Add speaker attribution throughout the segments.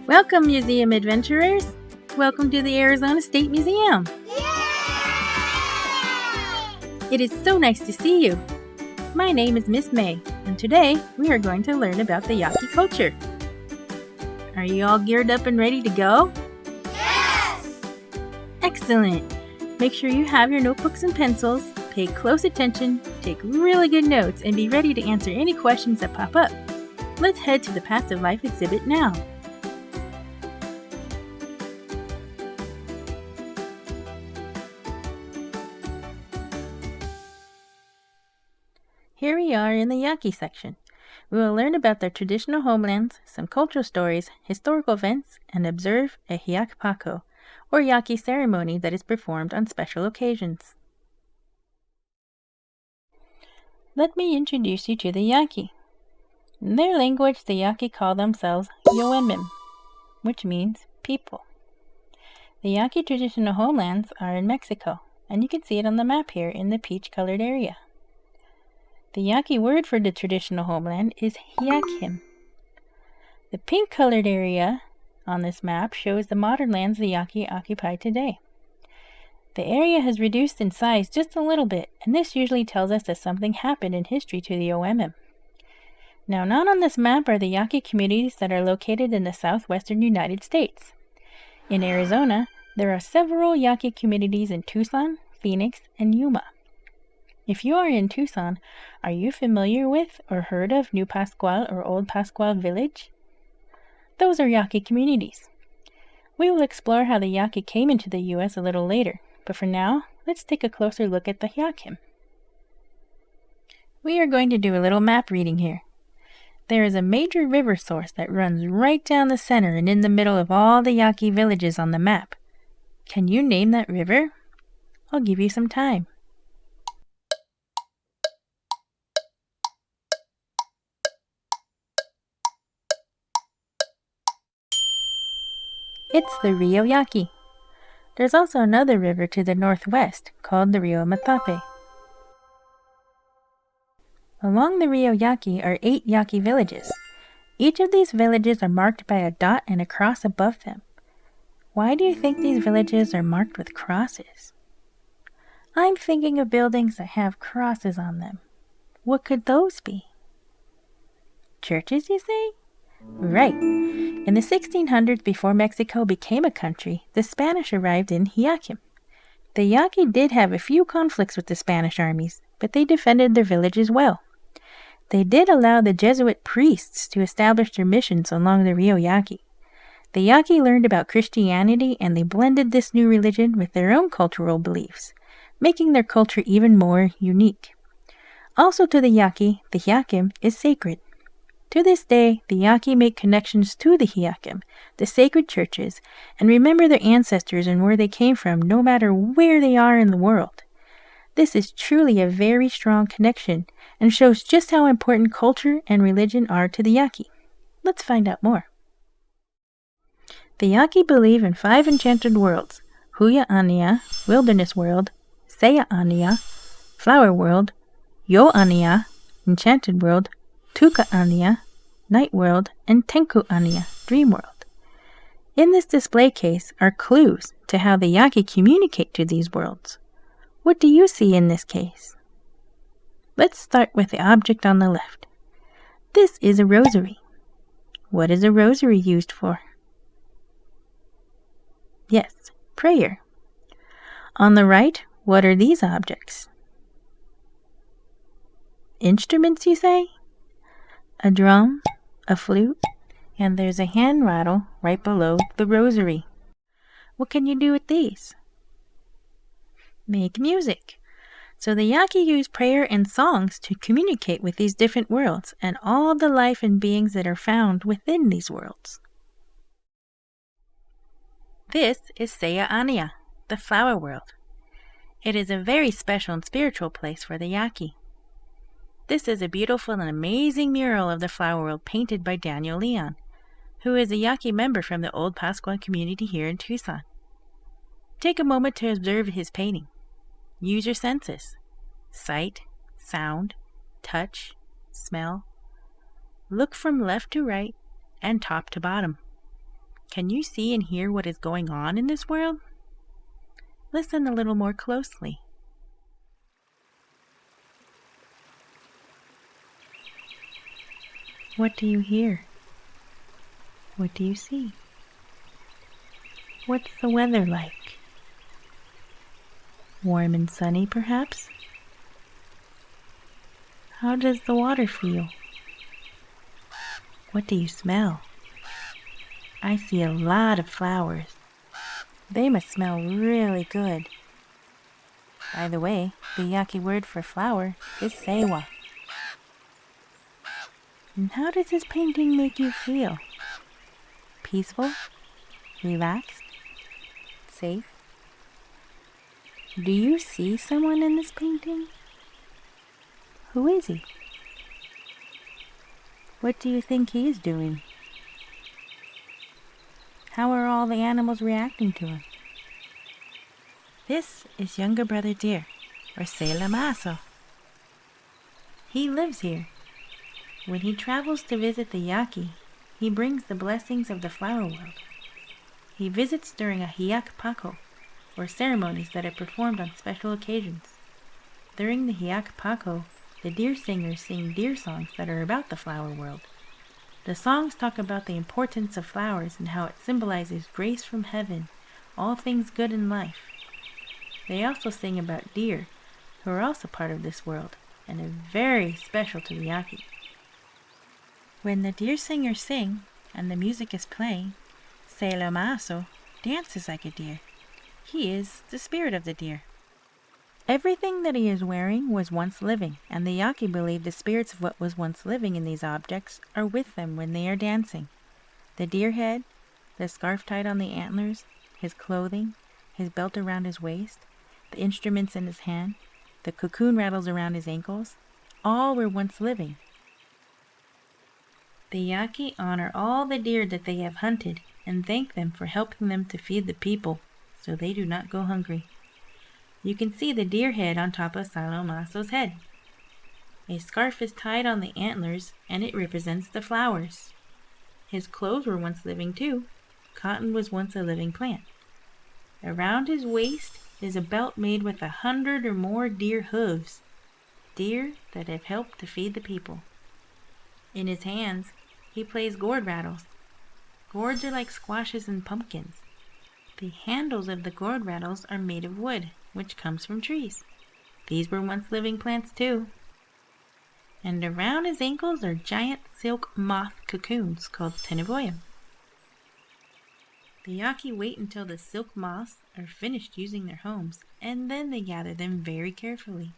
Speaker 1: Welcome, museum adventurers! Welcome to the Arizona State Museum!
Speaker 2: Yay!
Speaker 1: It is so nice to see you! My name is Miss Mae, and today we are going to learn about the Yaqui culture. Are you all geared up and ready to go?
Speaker 2: Yes!
Speaker 1: Excellent! Make sure you have your notebooks and pencils, pay close attention, take really good notes, and be ready to answer any questions that pop up. Let's head to the Passive Life exhibit now. Here we are in the Yaqui section. We will learn about their traditional homelands, some cultural stories, historical events, and observe Ahiyak Paco, or Yaqui ceremony that is performed on special occasions. Let me introduce you to the Yaqui. In their language, the Yaqui call themselves Yoemim, which means people. The Yaqui traditional homelands are in Mexico, and you can see it on the map here in the peach-colored area. The Yaqui word for the traditional homeland is Hiyakim. The pink-colored area on this map shows the modern lands the Yaqui occupy today. The area has reduced in size just a little bit, and this usually tells us that something happened in history to the Yoemim. Now, not on this map are the Yaqui communities that are located in the southwestern United States. In Arizona, there are several Yaqui communities in Tucson, Phoenix, and Yuma. If you are in Tucson, are you familiar with or heard of New Pascual or Old Pascual Village? Those are Yaqui communities. We will explore how the Yaqui came into the U.S. a little later, but for now, let's take a closer look at the Yakim. We are going to do a little map reading here. There is a major river source that runs right down the center and in the middle of all the Yaqui villages on the map. Can you name that river? I'll give you some time. It's the Rio Yaqui. There's also another river to the northwest called the Rio Matape. Along the Rio Yaqui are 8 Yaqui villages. Each of these villages are marked by a dot and a cross above them. Why do you think these villages are marked with crosses? I'm thinking of buildings that have crosses on them. What could those be? Churches, you say? Right. In the 1600s, before Mexico became a country, the Spanish arrived in Hiyakim. The Yaqui did have a few conflicts with the Spanish armies, but they defended their villages well. They did allow the Jesuit priests to establish their missions along the Rio Yaqui. The Yaqui learned about Christianity and they blended this new religion with their own cultural beliefs, making their culture even more unique. Also to the Yaqui, the Hiyakim is sacred. To this day, the Yaqui make connections to the Hiyakim, the sacred churches, and remember their ancestors and where they came from no matter where they are in the world. This is truly a very strong connection and shows just how important culture and religion are to the Yaqui. Let's find out more. The Yaqui believe in 5 enchanted worlds: Huya Ania, Wilderness World, Saya Ania, Flower World, Yo Ania, Enchanted World, Tuka Ania, Night World, and Tenku Ania, Dream World. In this display case are clues to how the Yaqui communicate to these worlds. What do you see in this case? Let's start with the object on the left. This is a rosary. What is a rosary used for? Yes, prayer. On the right, what are these objects? Instruments, you say? A drum, a flute, and there's a hand rattle right below the rosary. What can you do with these? Make music. So the Yaqui use prayer and songs to communicate with these different worlds and all the life and beings that are found within these worlds. This is Saya Ania, the flower world. It is a very special and spiritual place for the Yaqui. This is a beautiful and amazing mural of the flower world painted by Daniel Leon, who is a Yaqui member from the Old Pascual community here in Tucson. Take a moment to observe his painting. Use your senses: sight, sound, touch, smell. Look from left to right and top to bottom. Can you see and hear what is going on in this world? Listen a little more closely. What do you hear? What do you see? What's the weather like? Warm and sunny, perhaps? How does the water feel? What do you smell? I see a lot of flowers. They must smell really good. By the way, the Yaqui word for flower is sewa. And how does this painting make you feel? Peaceful? Relaxed? Safe? Do you see someone in this painting? Who is he? What do you think he is doing? How are all the animals reacting to him? This is younger brother deer, or Pacola Masks. He lives here. When he travels to visit the Yaqui, he brings the blessings of the flower world. He visits during Ahiyak Paco, or ceremonies that are performed on special occasions. During the Ahiyak Paco, the deer singers sing deer songs that are about the flower world. The songs talk about the importance of flowers and how it symbolizes grace from heaven, all things good in life. They also sing about deer, who are also part of this world, and are very special to the Yaqui. When the deer singers sing, and the music is playing, Pacola Masks dances like a deer. He is the spirit of the deer. Everything that he is wearing was once living, and the Yaqui believe the spirits of what was once living in these objects are with them when they are dancing. The deer head, the scarf tied on the antlers, his clothing, his belt around his waist, the instruments in his hand, the cocoon rattles around his ankles, all were once living. The Yaqui honor all the deer that they have hunted and thank them for helping them to feed the people so they do not go hungry. You can see the deer head on top of Pacola Masks' head. A scarf is tied on the antlers and it represents the flowers. His clothes were once living too. Cotton was once a living plant. Around his waist is a belt made with 100 or more deer hooves, deer that have helped to feed the people. In his hands, he plays gourd rattles. Gourds are like squashes and pumpkins. The handles of the gourd rattles are made of wood, which comes from trees. These were once living plants too. And around his ankles are giant silk moth cocoons called tenivoyum. The Yaqui wait until the silk moths are finished using their homes, and then they gather them very carefully.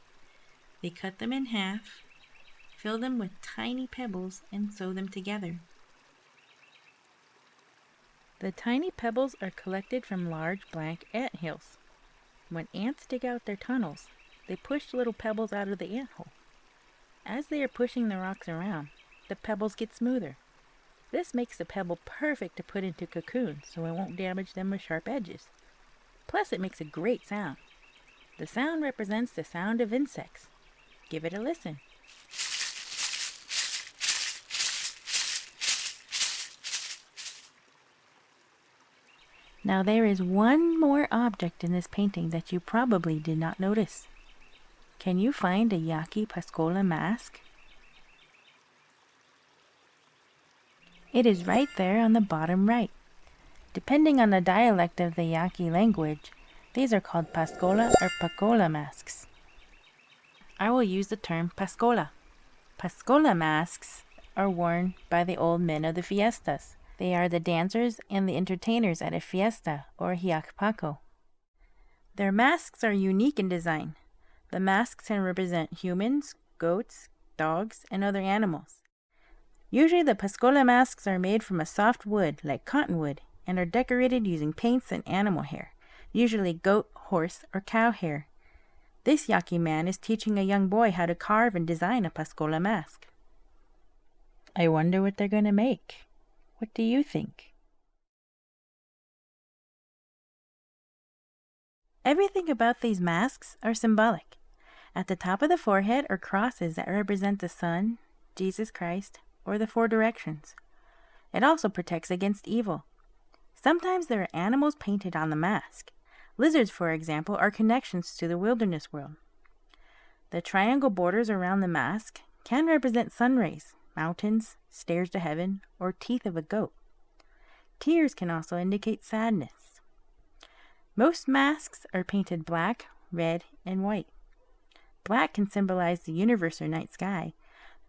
Speaker 1: They cut them in half, fill them with tiny pebbles, and sew them together. The tiny pebbles are collected from large blank ant hills. When ants dig out their tunnels, they push little pebbles out of the ant hole. As they are pushing the rocks around, the pebbles get smoother. This makes the pebble perfect to put into cocoons so it won't damage them with sharp edges. Plus it makes a great sound. The sound represents the sound of insects. Give it a listen. Now there is one more object in this painting that you probably did not notice. Can you find a Yaqui Pascola mask? It is right there on the bottom right. Depending on the dialect of the Yaqui language, these are called Pascola or Pacola masks. I will use the term Pascola. Pascola masks are worn by the old men of the fiestas. They are the dancers and the entertainers at a fiesta or Ahiyak Paco. Their masks are unique in design. The masks can represent humans, goats, dogs, and other animals. Usually the Pascola masks are made from a soft wood like cottonwood and are decorated using paints and animal hair, usually goat, horse, or cow hair. This Yaqui man is teaching a young boy how to carve and design a Pascola mask. I wonder what they're going to make. What do you think? Everything about these masks are symbolic. At the top of the forehead are crosses that represent the sun, Jesus Christ, or the four directions. It also protects against evil. Sometimes there are animals painted on the mask. Lizards, for example, are connections to the wilderness world. The triangle borders around the mask can represent sun rays, mountains, stairs to heaven, or teeth of a goat. Tears can also indicate sadness. Most masks are painted black, red, and white. Black can symbolize the universe or night sky.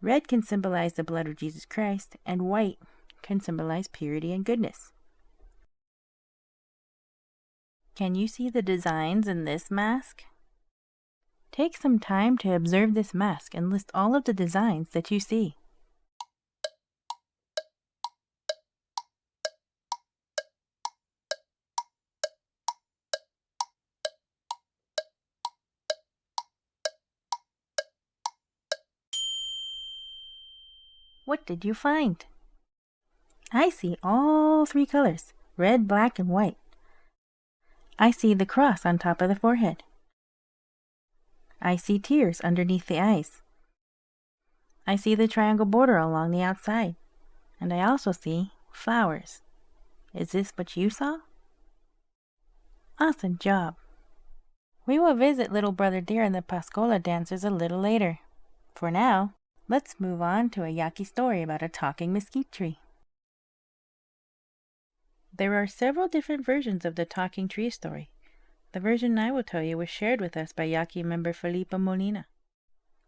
Speaker 1: Red can symbolize the blood of Jesus Christ, and white can symbolize purity and goodness. Can you see the designs in this mask? Take some time to observe this mask and list all of the designs that you see. What did you find? I see all three colors, red, black, and white. I see the cross on top of the forehead. I see tears underneath the eyes. I see the triangle border along the outside. And I also see flowers. Is this what you saw? Awesome job! We will visit Little Brother Deer and the Pascola dancers a little later. For now, let's move on to a Yaqui story about a talking mesquite tree. There are several different versions of the talking tree story. The version I will tell you was shared with us by Yaqui member Felipe Molina.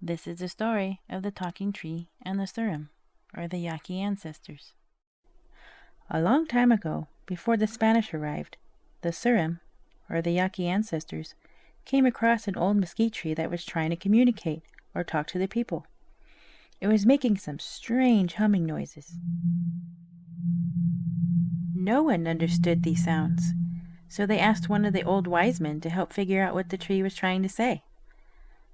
Speaker 1: This is the story of the talking tree and the Surim, or the Yaqui ancestors. A long time ago, before the Spanish arrived, the Surim, or the Yaqui ancestors, came across an old mesquite tree that was trying to communicate or talk to the people. It was making some strange humming noises. No one understood these sounds, so they asked one of the old wise men to help figure out what the tree was trying to say.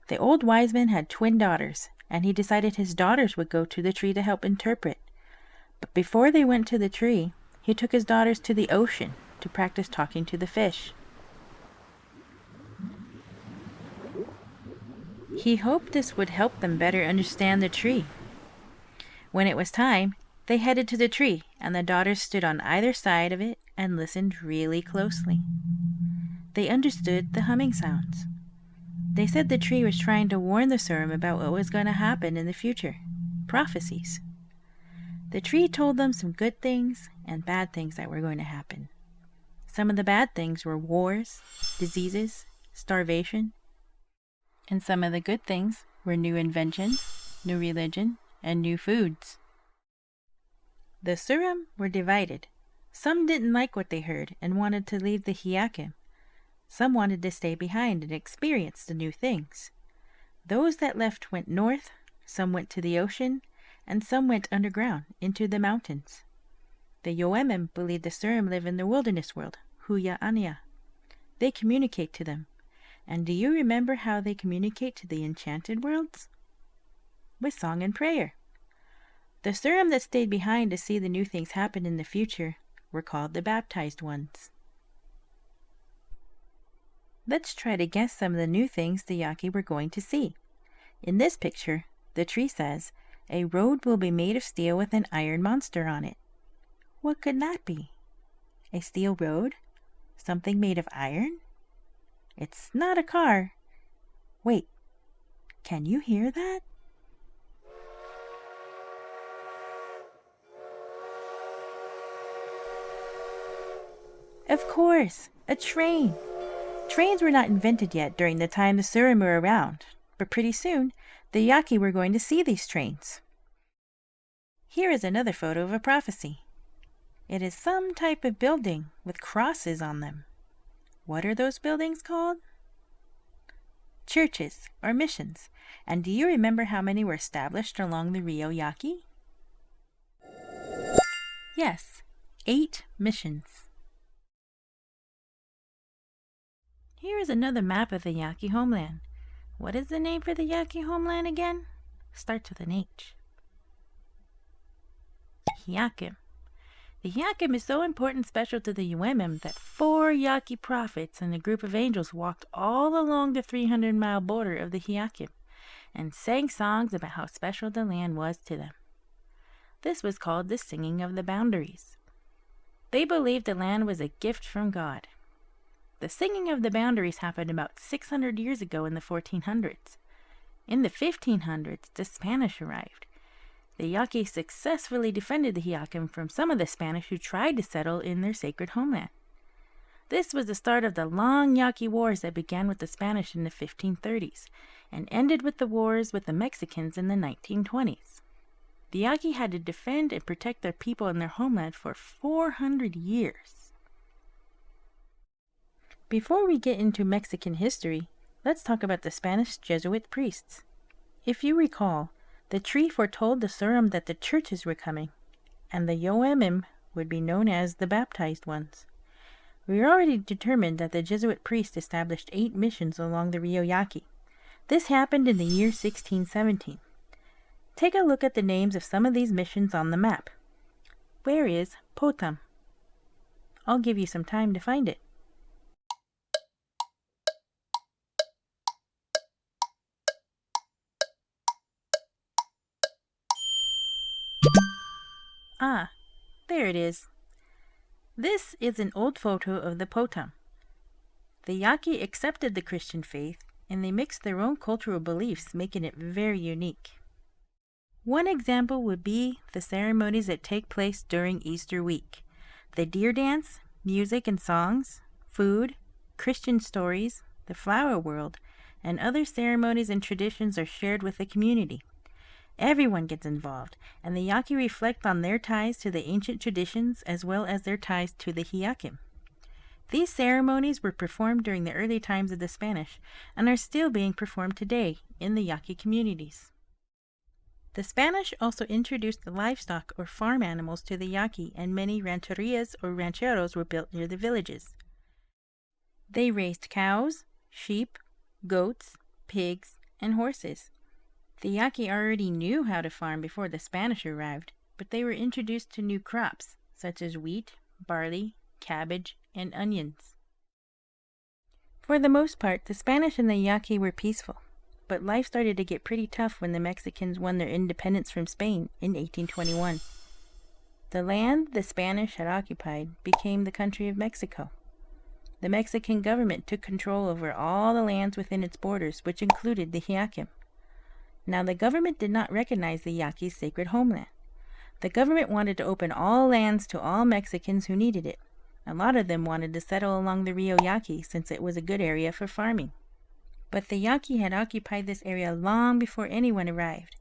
Speaker 1: The old wise man had twin daughters, and he decided his daughters would go to the tree to help interpret. But before they went to the tree, he took his daughters to the ocean to practice talking to the fish. He hoped this would help them better understand the tree. When it was time, they headed to the tree, and the daughters stood on either side of it and listened really closely. They understood the humming sounds. They said the tree was trying to warn the Surim about what was going to happen in the future, prophecies. The tree told them some good things and bad things that were going to happen. Some of the bad things were wars, diseases, starvation, and some of the good things were new inventions, new religion, and new foods. The Surim were divided. Some didn't like what they heard and wanted to leave the Ahiyak. Some wanted to stay behind and experience the new things. Those that left went north, some went to the ocean, and some went underground into the mountains. The Yoemim believe the Surim live in the wilderness world, Huya Anya. They communicate to them. And do you remember how they communicate to the Enchanted Worlds? With song and prayer. The Surim that stayed behind to see the new things happen in the future were called the baptized ones. Let's try to guess some of the new things the Yaqui were going to see. In this picture, the tree says, "A road will be made of steel with an iron monster on it." What could that be? A steel road? Something made of iron? It's not a car. Wait, can you hear that? Of course, a train. Trains were not invented yet during the time the Surim were around, but pretty soon the Yaqui were going to see these trains. Here is another photo of a prophecy. It is some type of building with crosses on them. What are those buildings called? Churches or missions. And do you remember how many were established along the Rio Yaqui? Yes, 8 missions. Here is another map of the Yaqui homeland. What is the name for the Yaqui homeland again? Starts with an H. Ahiyak. The Ahiyak is so important and special to the Yoemim that 4 Yaqui prophets and a group of angels walked all along the 300-mile border of the Ahiyak and sang songs about how special the land was to them. This was called the Singing of the Boundaries. They believed the land was a gift from God. The singing of the boundaries happened about 600 years ago in the 1400s. In the 1500s, the Spanish arrived. The Yaqui successfully defended the Hiyakim from some of the Spanish who tried to settle in their sacred homeland. This was the start of the long Yaqui Wars that began with the Spanish in the 1530s and ended with the wars with the Mexicans in the 1920s. The Yaqui had to defend and protect their people and their homeland for 400 years. Before we get into Mexican history, let's talk about the Spanish Jesuit priests. If you recall, the tree foretold the Surim that the churches were coming, and the Yoemim would be known as the baptized ones. We already determined that the Jesuit priests established 8 missions along the Rio Yaqui. This happened in the year 1617. Take a look at the names of some of these missions on the map. Where is Potam? I'll give you some time to find it. Ah, there it is. This is an old photo of the Potam. The Yaqui accepted the Christian faith, and they mixed their own cultural beliefs, making it very unique. One example would be the ceremonies that take place during Easter week. The deer dance, music and songs, food, Christian stories, the flower world, and other ceremonies and traditions are shared with the community. Everyone gets involved, and the Yaqui reflect on their ties to the ancient traditions as well as their ties to the Hiyakim. These ceremonies were performed during the early times of the Spanish and are still being performed today in the Yaqui communities. The Spanish also introduced the livestock or farm animals to the Yaqui, and many rancherias or rancheros were built near the villages. They raised cows, sheep, goats, pigs, and horses. The Yaqui already knew how to farm before the Spanish arrived, but they were introduced to new crops, such as wheat, barley, cabbage, and onions. For the most part, the Spanish and the Yaqui were peaceful, but life started to get pretty tough when the Mexicans won their independence from Spain in 1821. The land the Spanish had occupied became the country of Mexico. The Mexican government took control over all the lands within its borders, which included the Hiyakim. Now, the government did not recognize the Yaqui's sacred homeland. The government wanted to open all lands to all Mexicans who needed it. A lot of them wanted to settle along the Rio Yaqui since it was a good area for farming. But the Yaqui had occupied this area long before anyone arrived,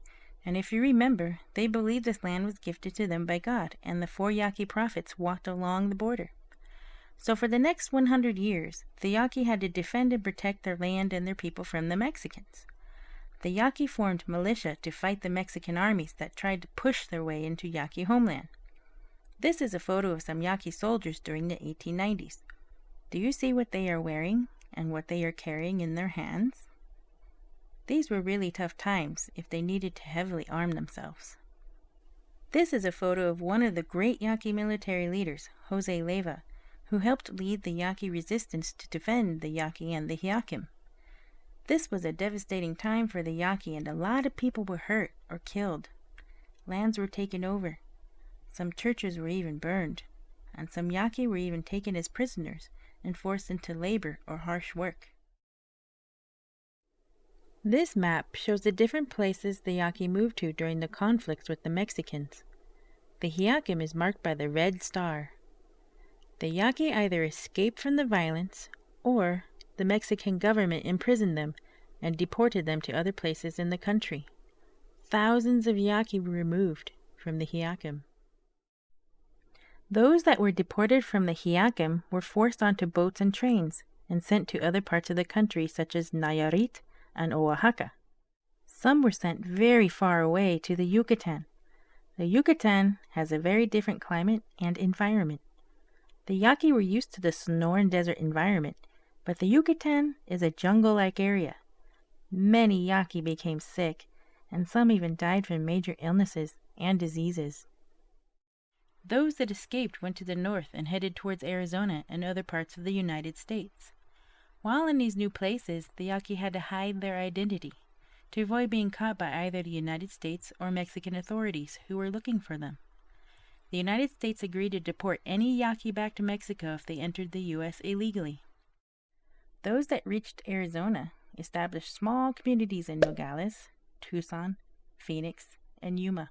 Speaker 1: and if you remember, they believed this land was gifted to them by God, and the 4 Yaqui prophets walked along the border. So for the next 100 years, the Yaqui had to defend and protect their land and their people from the Mexicans. The Yaqui formed militia to fight the Mexican armies that tried to push their way into Yaqui homeland. This is a photo of some Yaqui soldiers during the 1890s. Do you see what they are wearing and what they are carrying in their hands? These were really tough times if they needed to heavily arm themselves. This is a photo of one of the great Yaqui military leaders, Jose Leyva, who helped lead the Yaqui resistance to defend the Yaqui and the Hiyakim. This was a devastating time for the Yaqui, and a lot of people were hurt or killed. Lands were taken over. Some churches were even burned, and some Yaqui were even taken as prisoners and forced into labor or harsh work. This map shows the different places the Yaqui moved to during the conflicts with the Mexicans. The Hiyakim is marked by the red star. The Yaqui either escaped from the violence, or the Mexican government imprisoned them and deported them to other places in the country. Thousands of Yaqui were removed from the Hiyakim. Those that were deported from the Hiyakim were forced onto boats and trains and sent to other parts of the country such as Nayarit and Oaxaca. Some were sent very far away to the Yucatan. The Yucatan has a very different climate and environment. The Yaqui were used to the Sonoran Desert environment, but the Yucatan is a jungle-like area. Many Yaqui became sick, and some even died from major illnesses and diseases. Those that escaped went to the north and headed towards Arizona and other parts of the United States. While in these new places, the Yaqui had to hide their identity to avoid being caught by either the United States or Mexican authorities who were looking for them. The United States agreed to deport any Yaqui back to Mexico if they entered the U.S. illegally. Those that reached Arizona established small communities in Nogales, Tucson, Phoenix, and Yuma.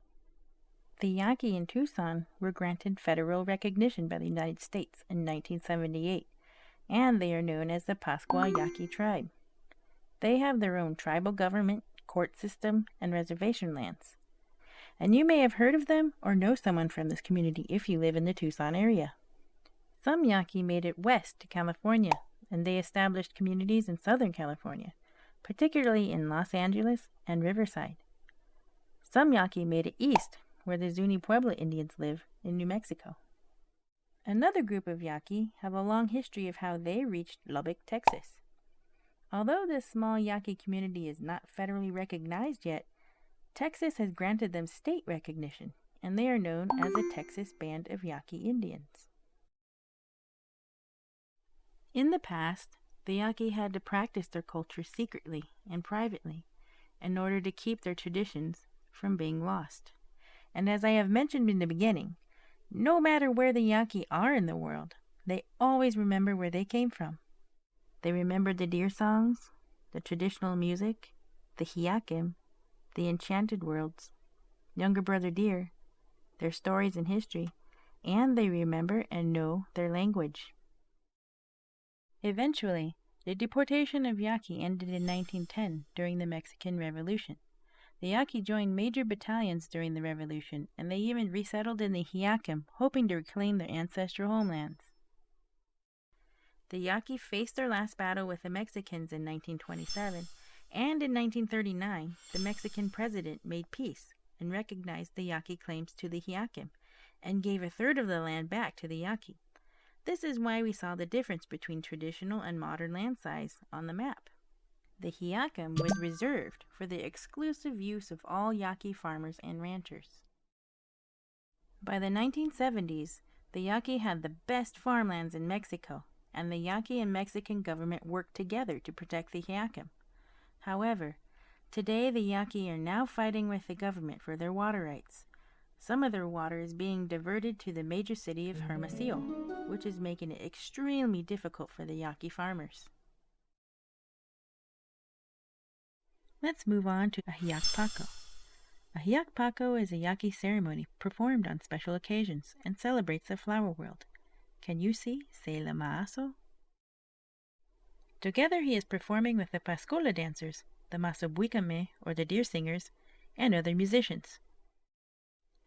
Speaker 1: The Yaqui in Tucson were granted federal recognition by the United States in 1978, and they are known as the Pascua Yaqui tribe. They have their own tribal government, court system, and reservation lands. And you may have heard of them or know someone from this community if you live in the Tucson area. Some Yaqui made it west to California, and they established communities in Southern California, particularly in Los Angeles and Riverside. Some Yaqui made it east, where the Zuni Pueblo Indians live in New Mexico. Another group of Yaqui have a long history of how they reached Lubbock, Texas. Although this small Yaqui community is not federally recognized yet, Texas has granted them state recognition, and they are known as the Texas Band of Yaqui Indians. In the past, the Yaqui had to practice their culture secretly and privately in order to keep their traditions from being lost. And as I have mentioned in the beginning, no matter where the Yaqui are in the world, they always remember where they came from. They remember the deer songs, the traditional music, the Ahiyak, the Enchanted Worlds, Younger Brother Deer, their stories and history, and they remember and know their language. Eventually, the deportation of Yaqui ended in 1910 during the Mexican Revolution. The Yaqui joined major battalions during the Revolution, and they even resettled in the Ahiyak, hoping to reclaim their ancestral homelands. The Yaqui faced their last battle with the Mexicans in 1927, and in 1939, the Mexican president made peace and recognized the Yaqui claims to the Ahiyak, and gave a third of the land back to the Yaqui. This is why we saw the difference between traditional and modern land size on the map. The Ahiyak was reserved for the exclusive use of all Yaqui farmers and ranchers. By the 1970s, the Yaqui had the best farmlands in Mexico, and the Yaqui and Mexican government worked together to protect the Ahiyak. However, today the Yaqui are now fighting with the government for their water rights. Some of their water is being diverted to the major city of Hermosillo, which is making it extremely difficult for the Yaqui farmers. Let's move on to Ahiyak Paco. Ahiyak Paco is a Yaqui ceremony performed on special occasions and celebrates the flower world. Can you see Se la Maaso? Together he is performing with the Pascola dancers, the Masobuicame or the deer singers, and other musicians.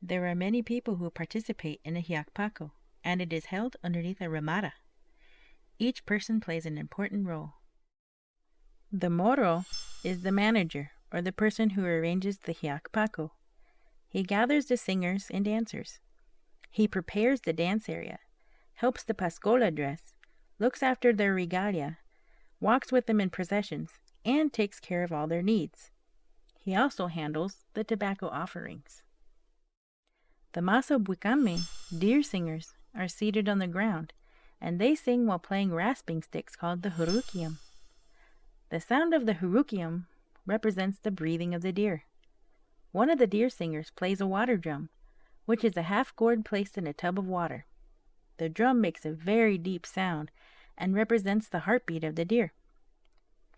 Speaker 1: There are many people who participate in Ahiyak Paco, and it is held underneath a ramada. Each person plays an important role. The moro is the manager, or the person who arranges the Ahiyak Paco. He gathers the singers and dancers. He prepares the dance area, helps the Pascola dress, looks after their regalia, walks with them in processions, and takes care of all their needs. He also handles the tobacco offerings. The Masobuicame, deer singers, are seated on the ground, and they sing while playing rasping sticks called the hurukium. The sound of the hurukium represents the breathing of the deer. One of the deer singers plays a water drum, which is a half gourd placed in a tub of water. The drum makes a very deep sound and represents the heartbeat of the deer.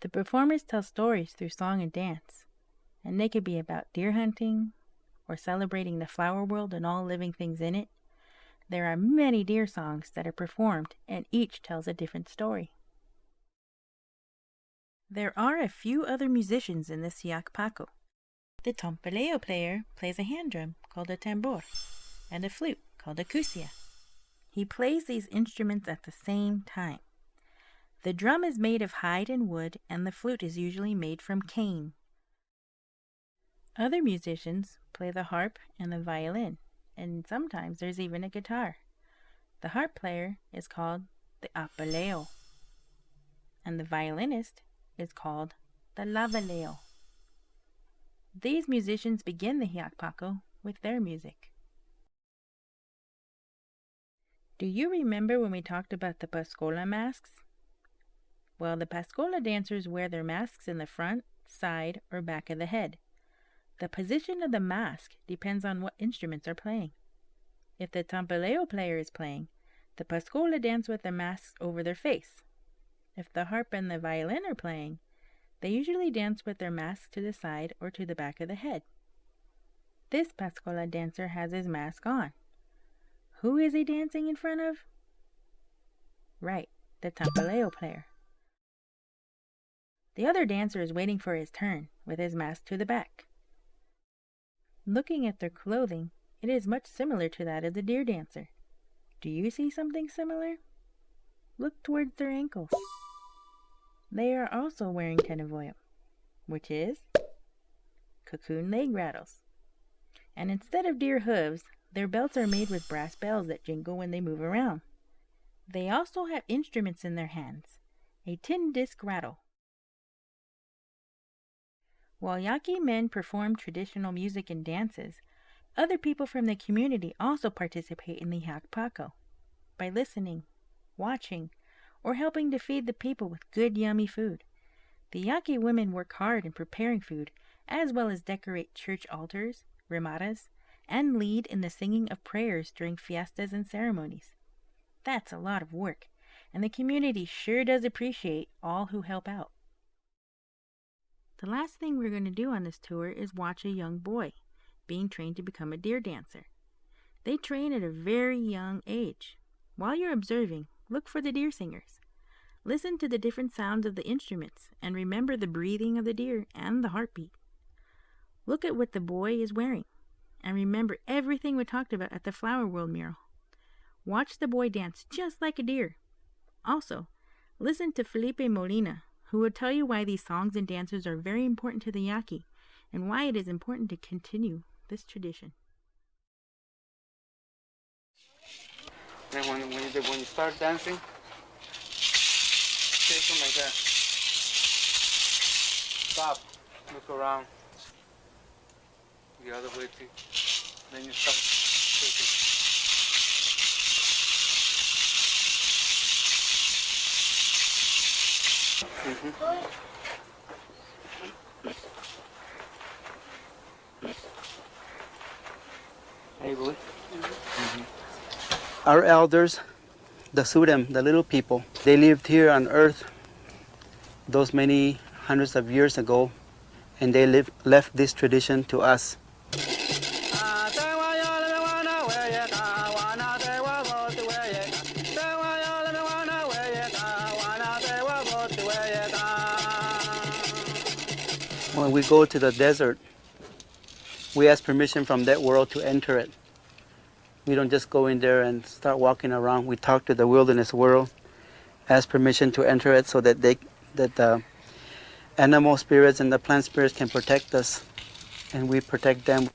Speaker 1: The performers tell stories through song and dance, and they could be about deer hunting or celebrating the flower world and all living things in it. There are many deer songs that are performed, and each tells a different story. There are a few other musicians in the Ahiyak Paco. The tompeleo player plays a hand drum called a tambor and a flute called a cusia. He plays these instruments at the same time. The drum is made of hide and wood, and the flute is usually made from cane. Other musicians play the harp and the violin, and sometimes there's even a guitar. The harp player is called the apaleo, and the violinist is called the lavaleo. These musicians begin the Ahiyak Paco with their music. Do you remember when we talked about the Pascola Masks? Well, the Pascola dancers wear their masks in the front, side, or back of the head. The position of the mask depends on what instruments are playing. If the tambaleo player is playing, the Pascola dance with their masks over their face. If the harp and the violin are playing, they usually dance with their masks to the side or to the back of the head. This Pascola dancer has his mask on. Who is he dancing in front of? Right, the tambaleo player. The other dancer is waiting for his turn, with his mask to the back. Looking at their clothing, it is much similar to that of the deer dancer. Do you see something similar? Look towards their ankles. They are also wearing tenavoyum, which is cocoon leg rattles. And instead of deer hooves, their belts are made with brass bells that jingle when they move around. They also have instruments in their hands, a tin disc rattle. While Yaqui men perform traditional music and dances, other people from the community also participate in the Ahiyak Paco by listening, watching, or helping to feed the people with good yummy food. The Yaqui women work hard in preparing food, as well as decorate church altars, ramadas, and lead in the singing of prayers during fiestas and ceremonies. That's a lot of work, and the community sure does appreciate all who help out. The last thing we're going to do on this tour is watch a young boy being trained to become a deer dancer. They train at a very young age. While you're observing, look for the deer singers. Listen to the different sounds of the instruments and remember the breathing of the deer and the heartbeat. Look at what the boy is wearing and remember everything we talked about at the Flower World mural. Watch the boy dance just like a deer. Also, listen to Felipe Molina, who will tell you why these songs and dances are very important to the Yaqui and why it is important to continue this tradition.
Speaker 2: Then when you start dancing, take them like that. Stop, look around. The other way too. Then you start shaking. Hey, boy. Our elders, the Sudem, the little people, they lived here on earth those many hundreds of years ago, and they left this tradition to us. When we go to the desert, we ask permission from that world to enter it. We don't just go in there and start walking around. We talk to the wilderness world, ask permission to enter it so that the animal spirits and the plant spirits can protect us, and we protect them.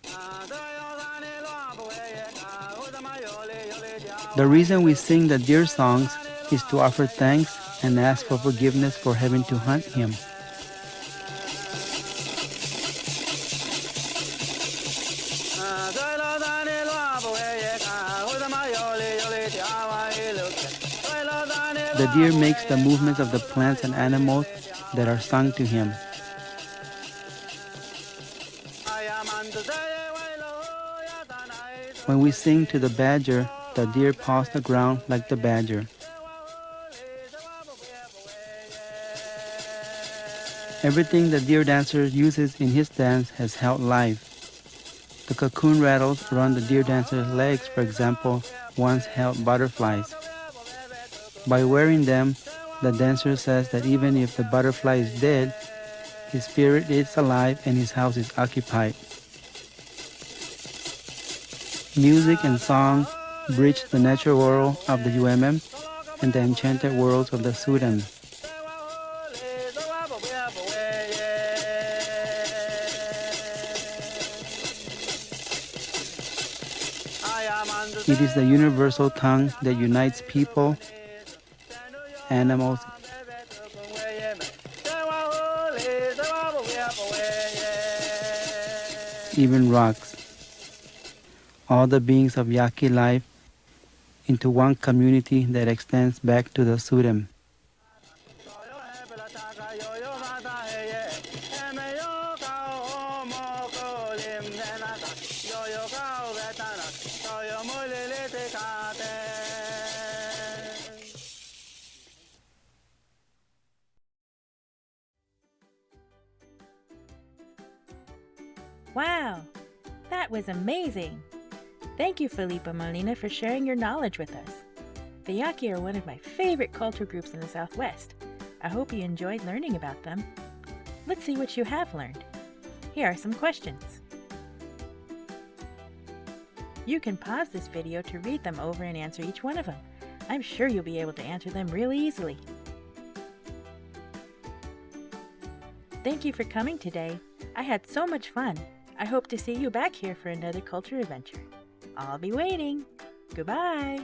Speaker 2: The reason we sing the deer songs is to offer thanks and ask for forgiveness for having to hunt him. The deer makes the movements of the plants and animals that are sung to him. When we sing to the badger, the deer paws the ground like the badger. Everything the deer dancer uses in his dance has held life. The cocoon rattles around the deer dancer's legs, for example, once held butterflies. By wearing them, the dancer says that even if the butterfly is dead, his spirit is alive and his house is occupied. Music and song bridge the natural world of the UMM and the enchanted worlds of the Sudan. It is the universal tongue that unites people, animals, even rocks, all the beings of Yaqui life into one community that extends back to the Sudan.
Speaker 1: Wow! That was amazing! Thank you, Felipa Molina, for sharing your knowledge with us. The Yaqui are one of my favorite culture groups in the Southwest. I hope you enjoyed learning about them. Let's see what you have learned. Here are some questions. You can pause this video to read them over and answer each one of them. I'm sure you'll be able to answer them really easily. Thank you for coming today. I had so much fun. I hope to see you back here for another culture adventure. I'll be waiting. Goodbye.